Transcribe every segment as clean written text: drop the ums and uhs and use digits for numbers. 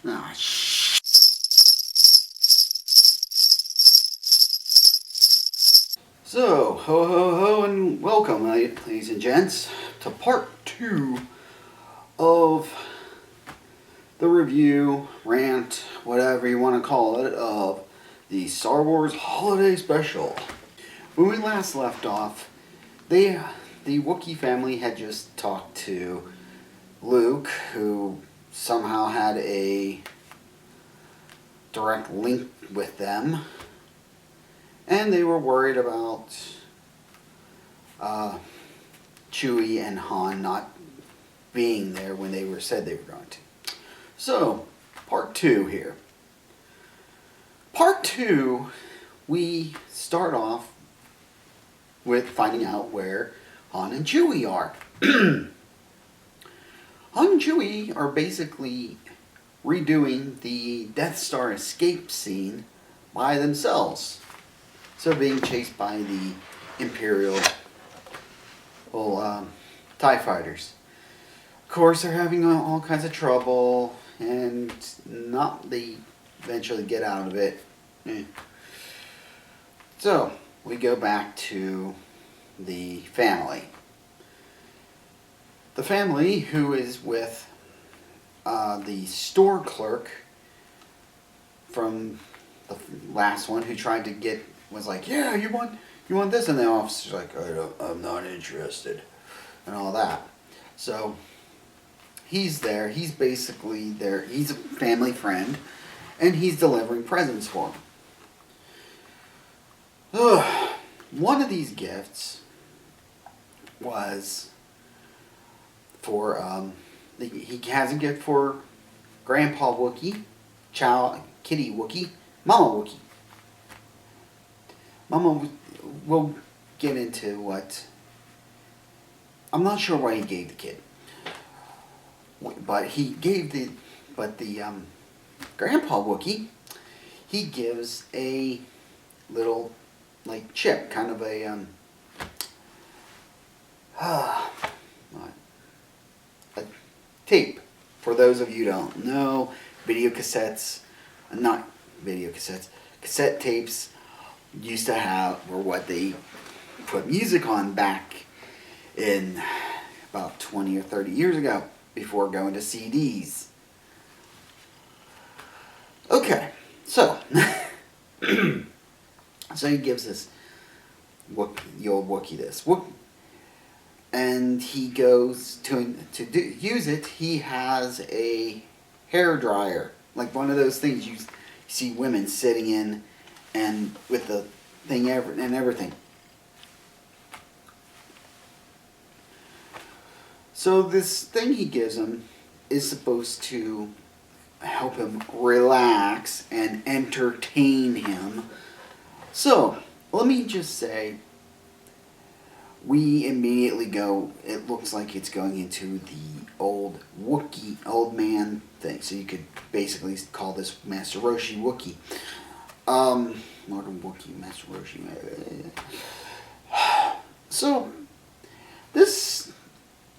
Ah, So, ho ho ho, and welcome, ladies and gents, to part 2 of the review, rant, whatever you want to call it, of the Star Wars Holiday Special. When we last left off, the Wookiee family had just talked to Luke, who somehow had a direct link with them, and they were worried about Chewie and Han not being there when they were said they were going to. So, part 2 here. Part 2, we start off with finding out where Han and Chewie are. Han and Chewie are basically redoing the Death Star escape scene by themselves. So being chased by the Imperial TIE fighters. Of course, they're having all kinds of trouble, and they eventually get out of it. So, we go back to the family. The family who is with the store clerk from the last one who tried to was like, yeah, you want this? And the officer's like, I'm not interested. And all that. So, he's there. He's basically there. He's a family friend. And he's delivering presents for him. One of these gifts was for, he has a gift for Grandpa Wookiee, Kitty Wookiee, Mama Wookiee. Mama will get into what... I'm not sure what he gave the kid. But he gave the Grandpa Wookiee, he gives a little, like, chip, kind of a tape. For those of you who don't know, cassette tapes used to were what they put music on back in about 20 or 30 years ago, before going to CDs. Okay, so so he gives the old Wookiee this. And he goes to use it. He has a hair dryer, like one of those things you see women sitting in, and with the thing and everything. So this thing he gives him is supposed to help him relax and entertain him. So, let me just say, we immediately it looks like it's going into the old man thing. So you could basically call this Master Roshi Wookiee. Modern Wookiee, Master Roshi. So, this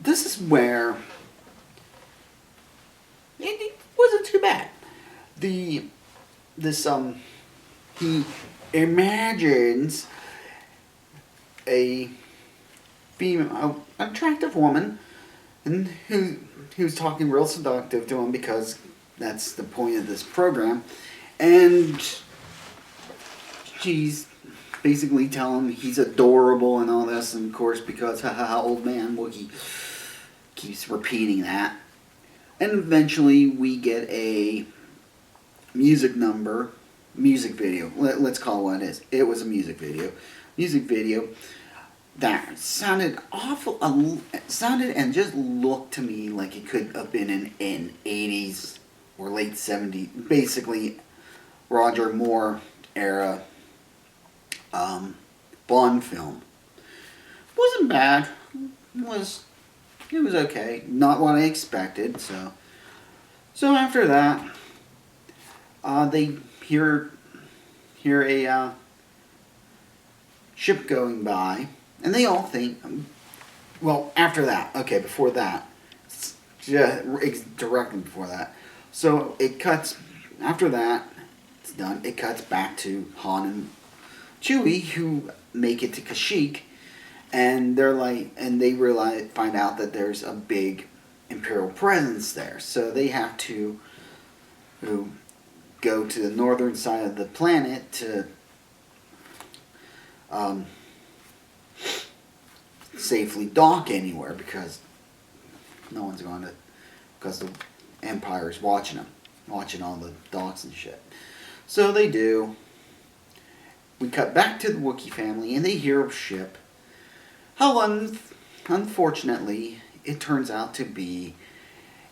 is where it wasn't too bad. He imagines a female, attractive woman, and who's talking real seductive to him, because that's the point of this program, and she's basically telling him he's adorable and all this, and of course, because old man Wookiee keeps repeating that. And eventually we get a music video. Let's call it what it is. It was a music video. Music video that sounded awful. Sounded and just looked to me like it could have been in 80s or late 70s. Basically, Roger Moore era Bond film. Wasn't bad. It was okay. Not what I expected. So after that, they hear a ship going by, and they all think. Well, after that, okay, before that, just directly before that, So it cuts, after that, it's done, it cuts back to Han and Chewie, who make it to Kashyyyk, and they're like, and they find out that there's a big Imperial presence there. So they have to go to the northern side of the planet to safely dock anywhere, because no one's going to, because the Empire's watching them, watching all the docks and shit. So they do. We cut back to the Wookiee family, and they hear a ship. How unfortunately, it turns out to be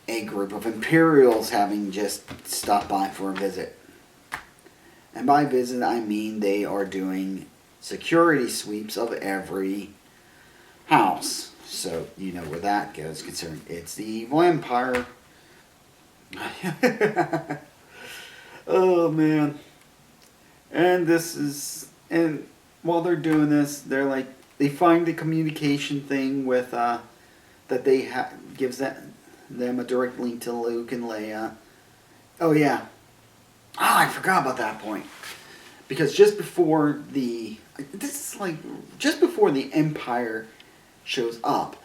a group of Imperials having just stopped by for a visit. And by visit, I mean they are doing security sweeps of every house. So you know where that goes, considering it's the evil Empire. Oh man. And while they're doing this, they're like, they find the communication thing with that they gives them a direct link to Luke and Leia. Oh yeah. I forgot about that point. Because just before the Empire shows up,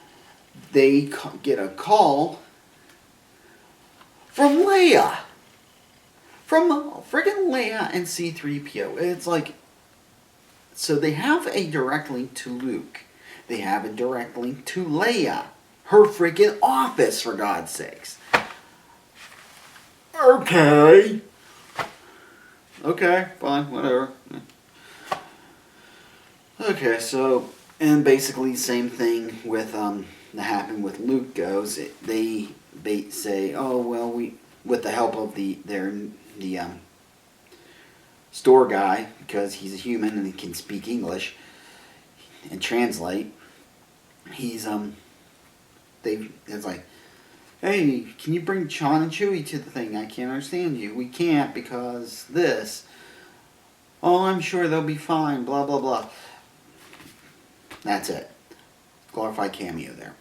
they get a call from Leia. From friggin' Leia and C-3PO. It's like, so they have a direct link to Luke. They have a direct link to Leia. Her friggin' office, for God's sakes. Okay. Okay, fine, whatever. Okay, so, and basically same thing with that happened with Luke goes. They say, oh well, with the help of the store guy, because he's a human and he can speak English and translate. It's like, hey, can you bring Sean and Chewie to the thing? I can't understand you. We can't because this. Oh, I'm sure they'll be fine. Blah blah blah. That's it. Glorified cameo there.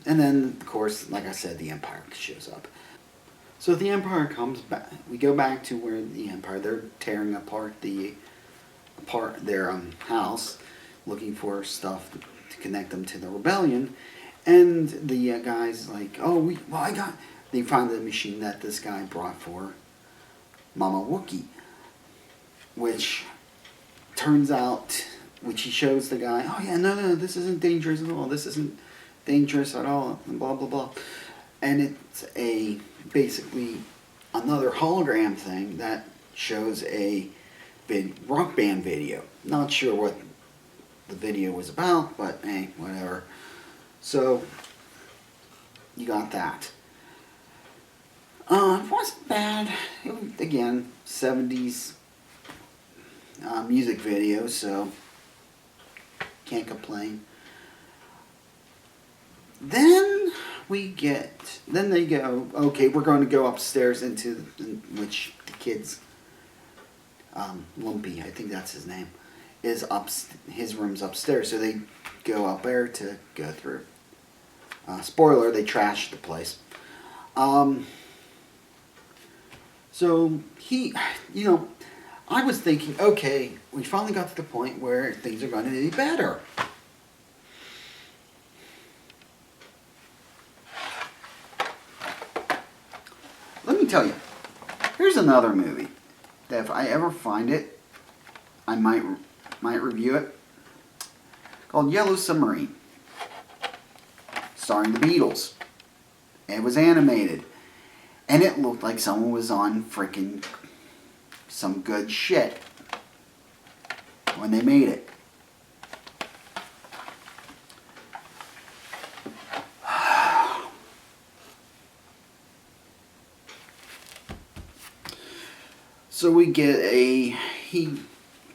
And then, of course, like I said, the Empire shows up. So the Empire comes back. We go back to where the Empire, they're tearing apart their house, looking for stuff to connect them to the rebellion. And the guy's like, oh, they find the machine that this guy brought for Mama Wookiee, which turns out, which he shows the guy, oh yeah, no, this isn't dangerous at all. This isn't dangerous at all, and blah, blah, blah. And it's basically another hologram thing that shows a big rock band video. Not sure what the video was about, but hey, whatever. So, you got that. It wasn't bad. It was, again, 70s music video, so can't complain. Then they go, okay, we're going to go upstairs which the kid's, Lumpy, I think that's his name, his room's upstairs, so they go up there to go through. Spoiler, they trashed the place. So I was thinking, okay, we finally got to the point where things are going to be better. Let me tell you, here's another movie that if I ever find it, I might review it, called Yellow Submarine, starring the Beatles. It was animated, and it looked like someone was on freaking some good shit when they made it. So we get he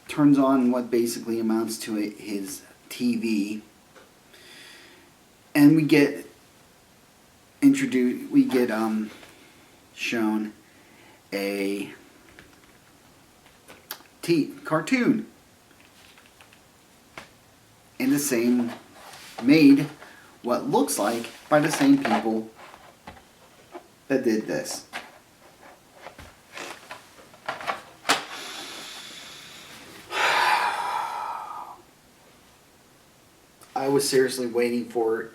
turns on what basically amounts to his TV, and we get shown a cartoon in the same, made what looks like by the same people that did this. I was seriously waiting for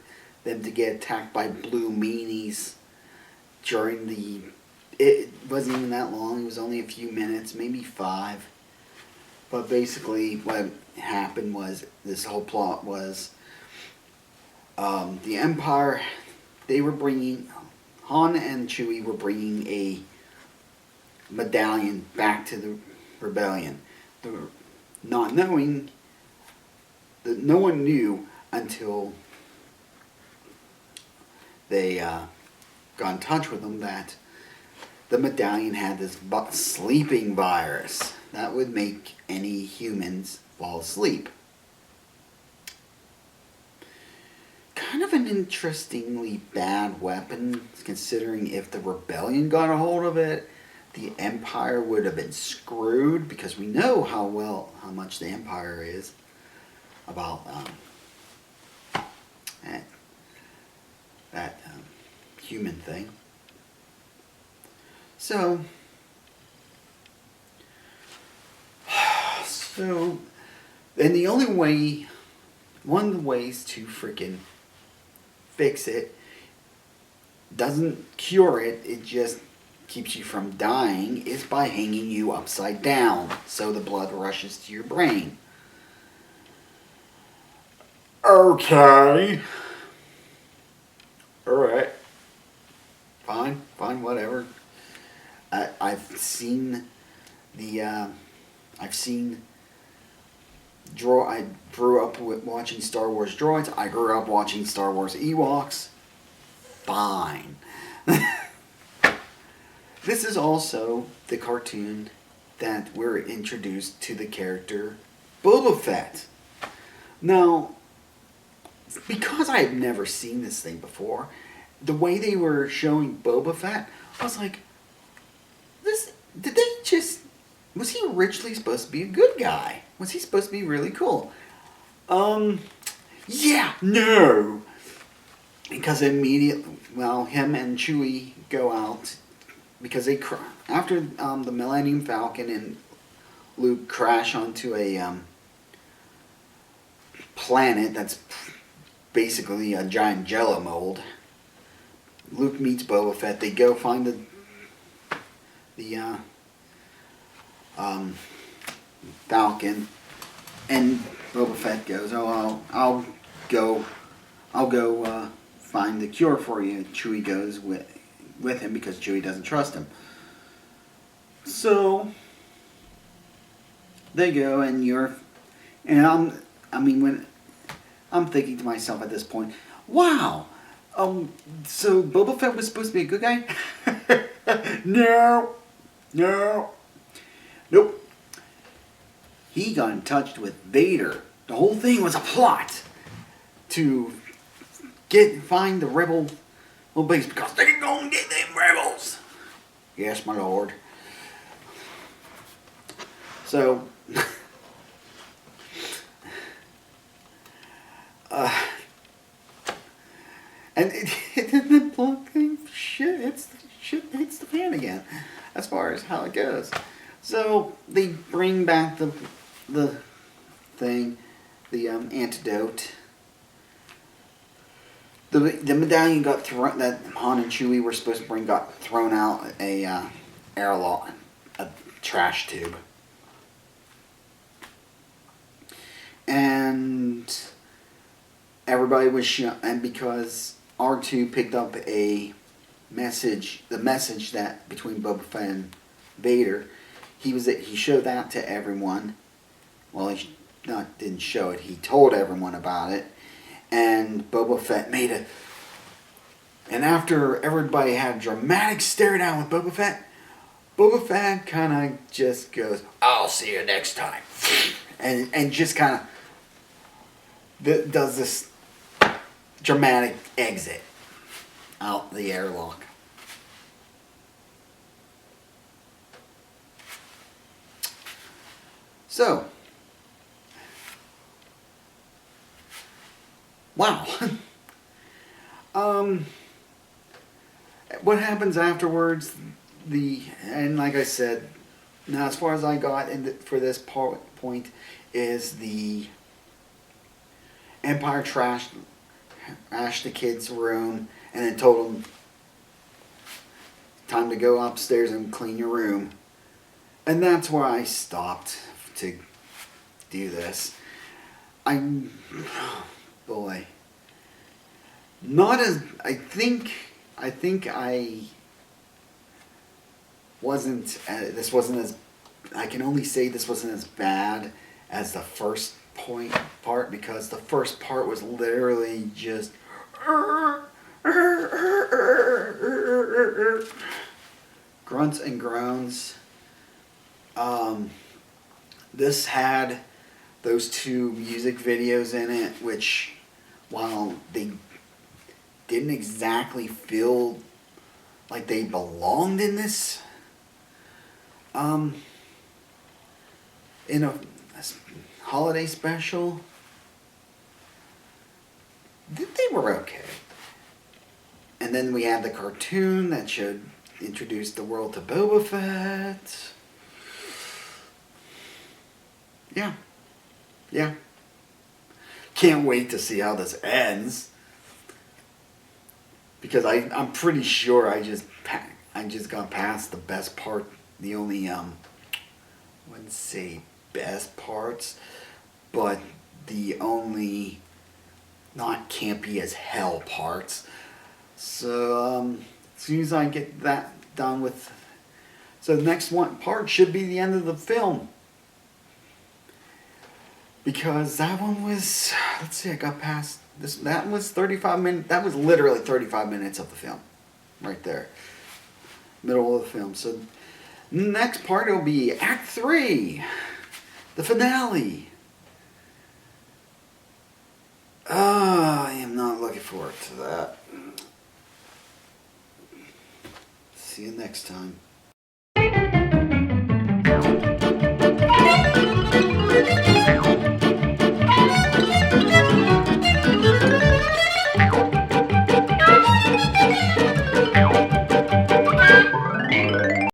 them to get attacked by blue meanies during the... It wasn't even that long. It was only a few minutes, maybe 5. But basically what happened was, this whole plot was, the Empire, they were bringing... Han and Chewie were bringing a medallion back to the rebellion. Not knowing... that no one knew until they got in touch with them that the medallion had this sleeping virus that would make any humans fall asleep. Kind of an interestingly bad weapon, considering if the rebellion got a hold of it, the Empire would have been screwed, because we know how much the Empire is about that human thing. So, and the only way, one of the ways to freaking fix it, doesn't cure it, it just keeps you from dying, is by hanging you upside down so the blood rushes to your brain. Okay. Alright. Fine, whatever. I grew up watching Star Wars droids. I grew up watching Star Wars Ewoks. Fine. This is also the cartoon that we're introduced to the character Boba Fett. Now, because I had never seen this thing before, the way they were showing Boba Fett, I was like, was he originally supposed to be a good guy? Was he supposed to be really cool? Yeah, no. Because immediately, him and Chewie go out, because after the Millennium Falcon and Luke crash onto a planet that's basically a giant jello mold. Luke meets Boba Fett. They go find the Falcon, and Boba Fett goes, "Oh, I'll go find the cure for you." Chewie goes with him because Chewie doesn't trust him. So they go, and when I'm thinking to myself at this point, wow, so Boba Fett was supposed to be a good guy? No. Nope. He got in touch with Vader. The whole thing was a plot to find the rebel base, because they're gonna get them rebels. Yes, my lord. So, and the plot thing, hits the fan again, as far as how it goes. So they bring back the thing, the antidote. The medallion got thrown, that Han and Chewie were supposed to bring, got thrown out a airlock, a trash tube. And everybody was and because R2 picked up the message that between Boba Fett and Vader, he showed that to everyone. Well, he didn't show it. He told everyone about it, and Boba Fett and after everybody had a dramatic stare down with Boba Fett kind of just goes, "I'll see you next time," and just kind of does this dramatic exit out the airlock. So, wow. What happens afterwards? And like I said, now as far as I got for this point is the Empire trashed the kid's room and then told him time to go upstairs and clean your room. And that's where I stopped to do this. Boy, not as I think I wasn't. This wasn't as. I can only say this wasn't as bad as the first part because the first part was literally just grunts and groans. This had those two music videos in it, which, while they didn't exactly feel like they belonged in this, in a holiday special, they were okay. And then we had the cartoon that should introduce the world to Boba Fett. Yeah. Can't wait to see how this ends. Because I'm pretty sure I just got past the best part. The only I wouldn't say best parts, but the only not campy as hell parts. So as soon as I get that done with, so the next part should be the end of the film. Because that one was, let's see, I got past this. That was 35 minutes. That was literally 35 minutes of the film, right there, middle of the film. So next part will be Act 3, the finale. I am not looking forward to that. See you next time.